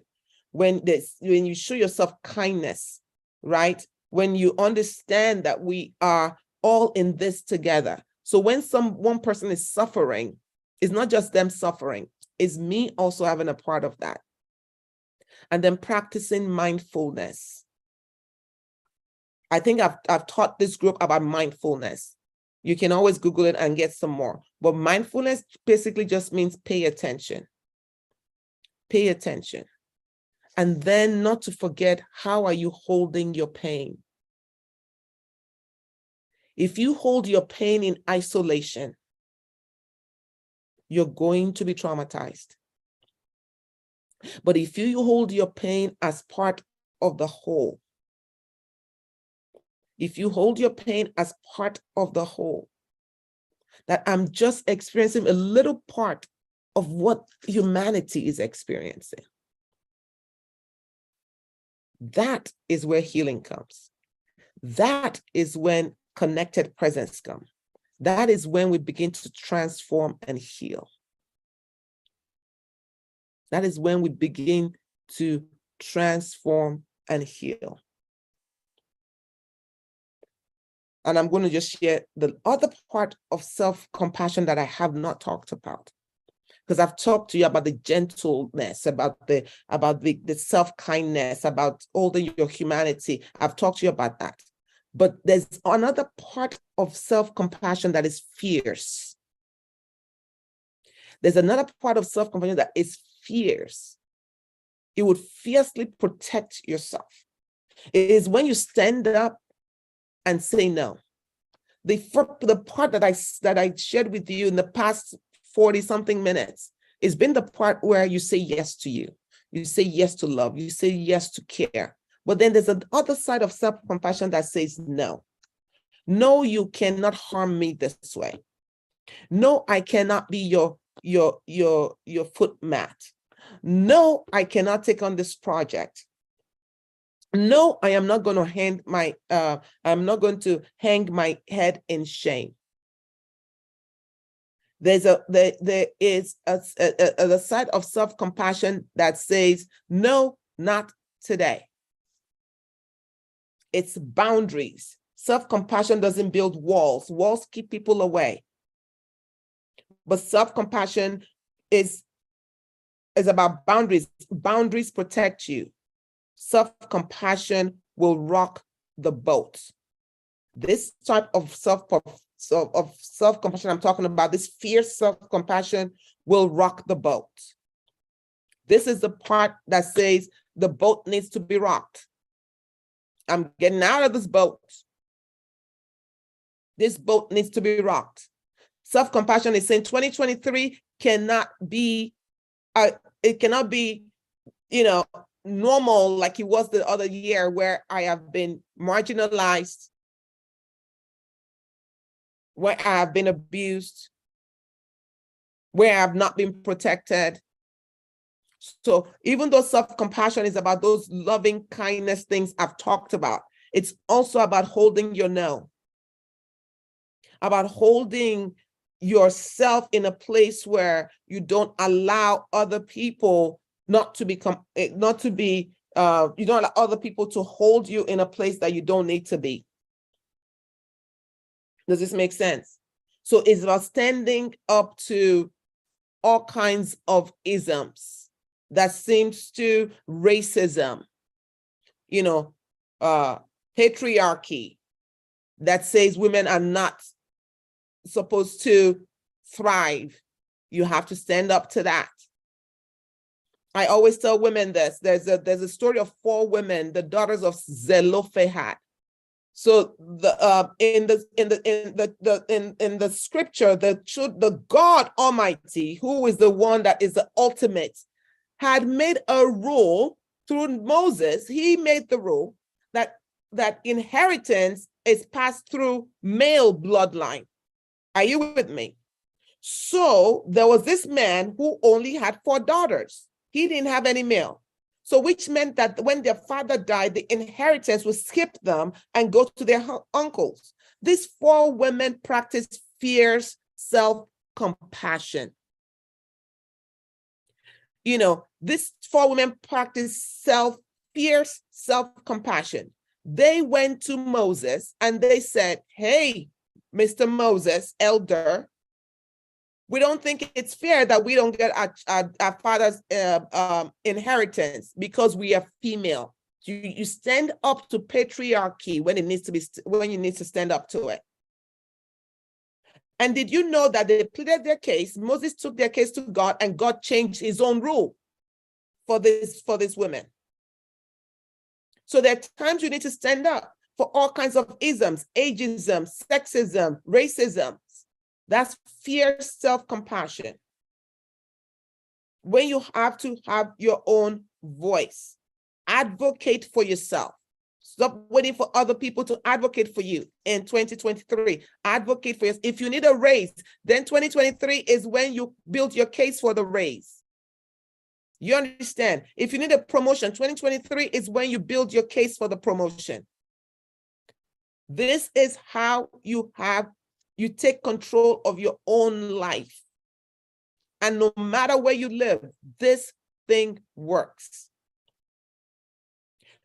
when you show yourself kindness, right? When you understand that we are all in this together. So when one person is suffering, it's not just them suffering, it's me also having a part of that. And then practicing mindfulness. I think I've taught this group about mindfulness. You can always Google it and get some more. But mindfulness basically just means pay attention. Pay attention. And then not to forget, how are you holding your pain? If you hold your pain in isolation, you're going to be traumatized. But if you hold your pain as part of the whole, if you hold your pain as part of the whole, that I'm just experiencing a little part of what humanity is experiencing, that is where healing comes. That is when connected presence comes. That is when we begin to transform and heal. That is when we begin to transform and heal. And I'm going to just share the other part of self-compassion that I have not talked about. Because I've talked to you about the gentleness, about the self-kindness, about all your humanity. I've talked to you about that. But there's another part of self-compassion that is fierce. There's another part of self-compassion that is fierce. It would fiercely protect yourself. It is when you stand up and say no. The part that I shared with you in the past 40-something minutes has been the part where you say yes to you. You say yes to love. You say yes to care. But then there's another side of self-compassion that says no. No, you cannot harm me this way. No, I cannot be your foot mat. No, I cannot take on this project. No, I am not going to I'm not going to hang my head in shame. There is a side of self-compassion that says, no, not today. It's boundaries. Self-compassion doesn't build walls. Walls keep people away. But self-compassion is about boundaries. Boundaries protect you. Self-compassion will rock the boat. This type of self-compassion I'm talking about, this fierce self-compassion will rock the boat. This is the part that says the boat needs to be rocked. I'm getting out of this boat. This boat needs to be rocked. Self-compassion is saying 2023 cannot be, it cannot be, normal like it was the other year where I have been marginalized, where I have been abused, where I have not been protected. So even though self-compassion is about those loving kindness things I've talked about, it's also about holding your no, about holding yourself in a place where you don't allow other people you don't allow other people to hold you in a place that you don't need to be. Does this make sense? So it's about standing up to all kinds of isms that seems to racism, patriarchy that says women are not supposed to thrive. You have to stand up to that. I always tell women this. There's a story of 4 women, the daughters of Zelophehad. So in the scripture, the God Almighty, who is the one that is the ultimate, had made a rule through Moses. He made the rule that inheritance is passed through male bloodline. Are you with me? So there was this man who only had 4 daughters. He didn't have any male. So which meant that when their father died, the inheritance would skip them and go to their uncles. These 4 women practiced fierce self-compassion. These 4 women practiced fierce self-compassion. They went to Moses and they said, hey, Mr. Moses, elder, we don't think it's fair that we don't get our father's inheritance because we are female. You stand up to patriarchy when you need to stand up to it. And did you know that they pleaded their case? Moses took their case to God, and God changed his own rule for these women. So there are times you need to stand up for all kinds of isms, ageism, sexism, racism. That's fierce self-compassion. When you have to have your own voice, advocate for yourself. Stop waiting for other people to advocate for you in 2023. Advocate for yourself. If you need a raise, then 2023 is when you build your case for the raise. You understand? If you need a promotion, 2023 is when you build your case for the promotion. This is how you take control of your own life. And no matter where you live, this thing works.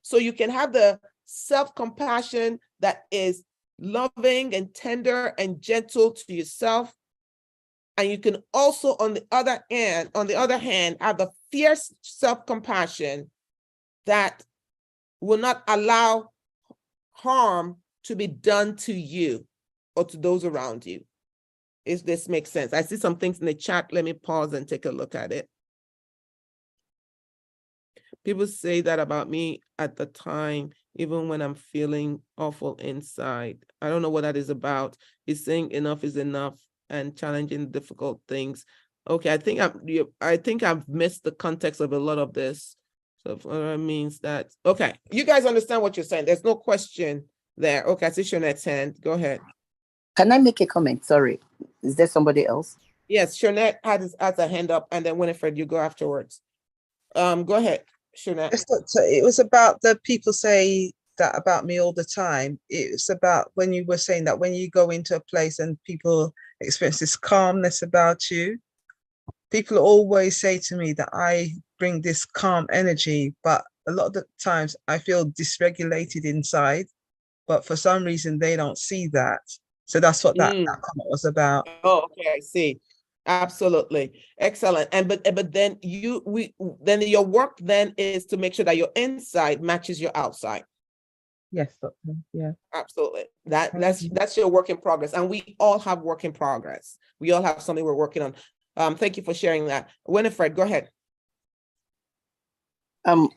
So you can have the self-compassion that is loving and tender and gentle to yourself. And you can also, on the other hand, have the fierce self-compassion that will not allow harm to be done to you or to those around you. If this makes sense. I see some things in the chat. Let me pause and take a look at it. People say that about me at the time, even when I'm feeling awful inside. I don't know what that is about. It's saying enough is enough and challenging difficult things. Okay, I think I've missed the context of a lot of this. So that means that, okay, you guys understand what you're saying. There's no question there. Okay, I see Shonette's hand. Go ahead. Can I make a comment? Sorry. Is there somebody else? Yes, Shonette has a hand up, and then Winifred, you go afterwards. Go ahead, Shuna. Yes, Doctor, it was about the people say that about me all the time. It's about when you were saying that when you go into a place and people experience this calmness about you, people always say to me that I bring this calm energy, but a lot of the times I feel dysregulated inside, but for some reason they don't see that. So that's what that comment was about. Oh, okay, I see. Absolutely. Excellent. And but then then your work then is to make sure that your inside matches your outside. Yes, Doctor. Yeah. Absolutely. That's your work in progress. And we all have work in progress. We all have something we're working on. Thank you for sharing that. Winifred, go ahead.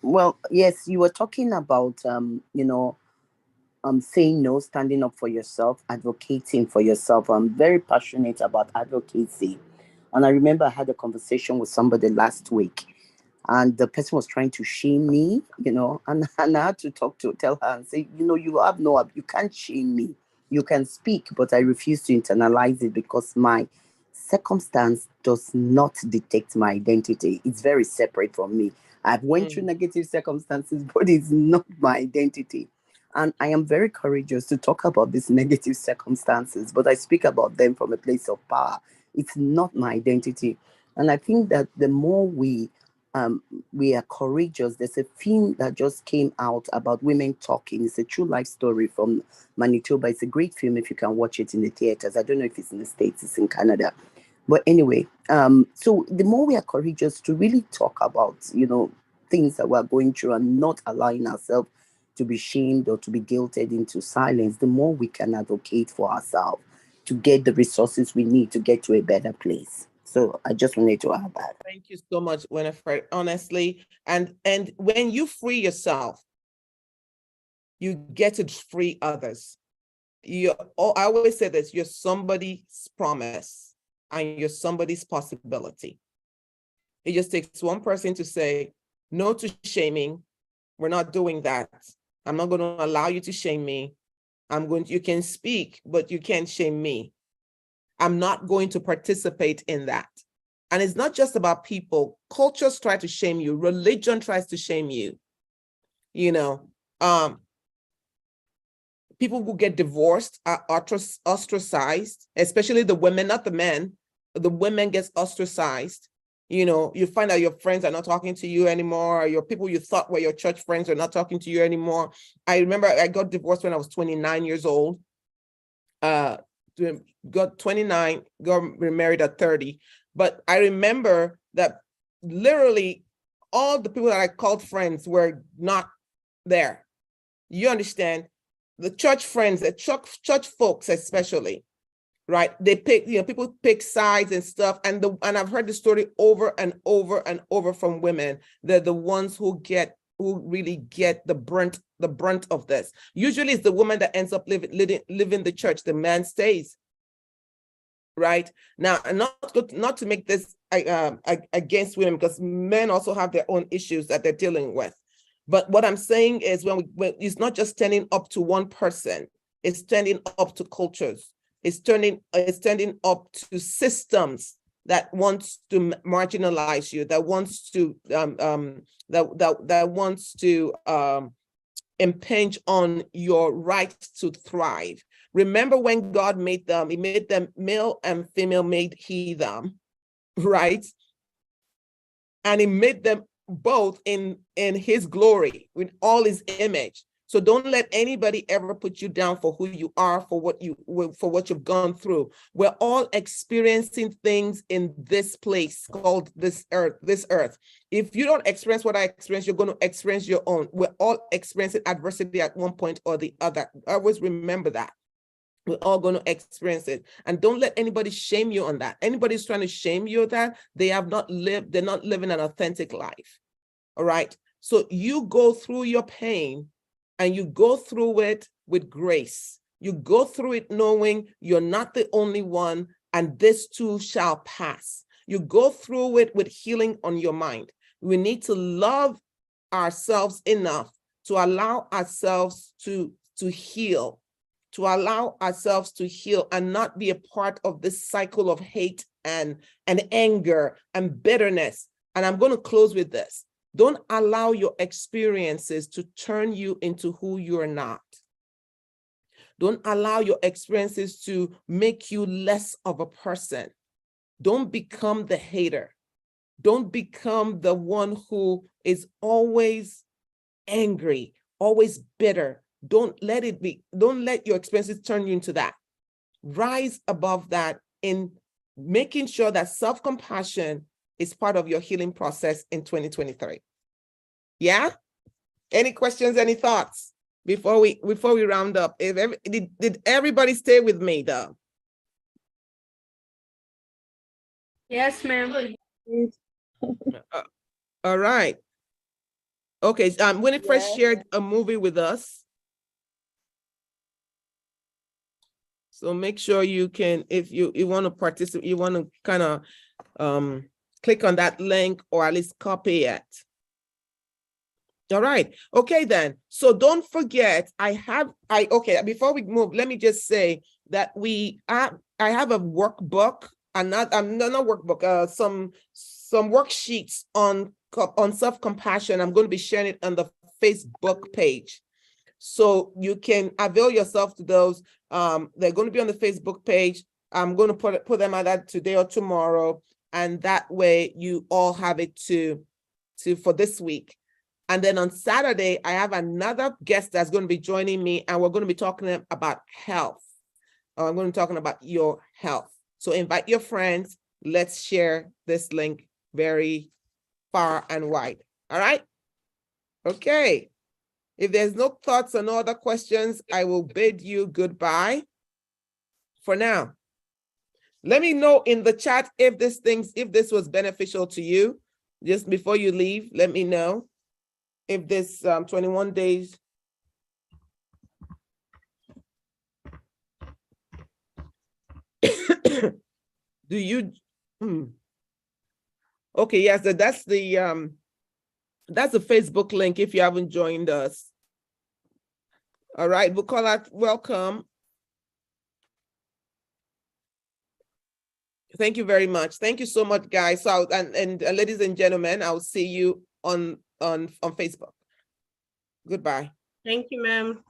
Well, yes, you were talking about saying no, standing up for yourself, advocating for yourself. I'm very passionate about advocacy. And I remember I had a conversation with somebody last week, and the person was trying to shame me, and I had to tell her and say, you can't shame me. You can speak, but I refuse to internalize it because my circumstance does not detect my identity. It's very separate from me. I've went through negative circumstances, but it's not my identity. And I am very courageous to talk about these negative circumstances, but I speak about them from a place of power. It's not my identity. And I think that the more we are courageous, there's a film that just came out about women talking. It's a true life story from Manitoba. It's a great film if you can watch it in the theaters. I don't know if it's in the States, it's in Canada. But anyway, so the more we are courageous to really talk about, things that we're going through and not allowing ourselves to be shamed or to be guilted into silence, the more we can advocate for ourselves to get the resources we need to get to a better place. So I just wanted to add that. Thank you so much, Winifred, honestly. And when you free yourself, you get to free others. I always say this, you're somebody's promise and you're somebody's possibility. It just takes one person to say no to shaming. We're not doing that. I'm not going to allow you to shame me. You can speak, but you can't shame me. I'm not going to participate in that. And it's not just about people. Cultures try to shame you. Religion tries to shame you. People who get divorced are ostracized, especially the women, not the men. The women get ostracized. You find out your friends are not talking to you anymore. Your people you thought were your church friends are not talking to you anymore. I remember I got divorced when I was 29 years old. Got 29, got remarried at 30. But I remember that literally all the people that I called friends were not there. You understand? The church friends, the church folks especially, right? They pick, people pick sides and stuff. And I've heard the story over and over and over from women. They're the ones who really get the brunt of this. Usually it's the woman that ends up living the church. The man stays. Right now, and not to make this against women, because men also have their own issues that they're dealing with. But what I'm saying is when it's not just standing up to one person, it's standing up to cultures. It's standing up to systems that wants to marginalize you, that wants to impinge on your right to thrive. Remember when God made them, he made them male and female, made he them, right? And he made them both in his glory, with all his image. So don't let anybody ever put you down for who you are, for what you've gone through. We're all experiencing things in this place called this earth. If you don't experience what I experienced, you're going to experience your own. We're all experiencing adversity at one point or the other. Always remember that. We're all going to experience it. And don't let anybody shame you on that. Anybody who's trying to shame you on that, they're not living an authentic life. All right. So you go through your pain and you go through it with grace. You go through it knowing you're not the only one, and this too shall pass. You go through it with healing on your mind. We need to love ourselves enough to allow ourselves to heal, and not be a part of this cycle of hate and anger and bitterness. And I'm going to close with this. Don't allow your experiences to turn you into who you're not. Don't allow your experiences to make you less of a person. Don't become the hater. Don't become the one who is always angry, always bitter. Don't let your experiences turn you into that. Rise above that in making sure that self-compassion is part of your healing process in 2023. Yeah? Any questions, any thoughts before we round up? Did everybody stay with me though? Yes, ma'am. All right. Okay, Winifred shared a movie with us. So make sure you can, if you want to participate, you want to kind of click on that link or at least copy it. All right. Okay, then. So don't forget, okay, before we move, let me just say that I have a workbook, not workbook, some worksheets on self-compassion. I'm going to be sharing it on the Facebook page. So you can avail yourself to those. They're going to be on the Facebook page. I'm going to put them on that today or tomorrow. And that way you all have it for this week. And then on Saturday, I have another guest that's going to be joining me, and we're going to be talking about health. I'm going to be talking about your health. So invite your friends. Let's share this link very far and wide. All right? Okay. If there's no thoughts or no other questions, I will bid you goodbye for now. Let me know in the chat if this was beneficial to you. Just before you leave, let me know if this 21 days. Do you? Okay, yes, that's the Facebook link if you haven't joined us. All right, Bukola, welcome. Thank you very much. Thank you so much, guys. So, and ladies and gentlemen, I'll see you on Facebook. Goodbye. Thank you, ma'am.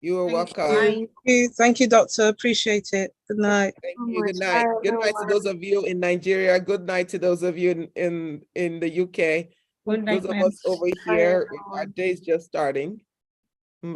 You are Thank welcome. you. Thank you, doctor. Appreciate it. Good night. Thank so you. Good much. night. Bye, Good night to everyone. those of you in Nigeria. Good night to those of you in the UK. Good night, Those of ma'am. us over Bye, here, our everyone. day's just starting. Bye.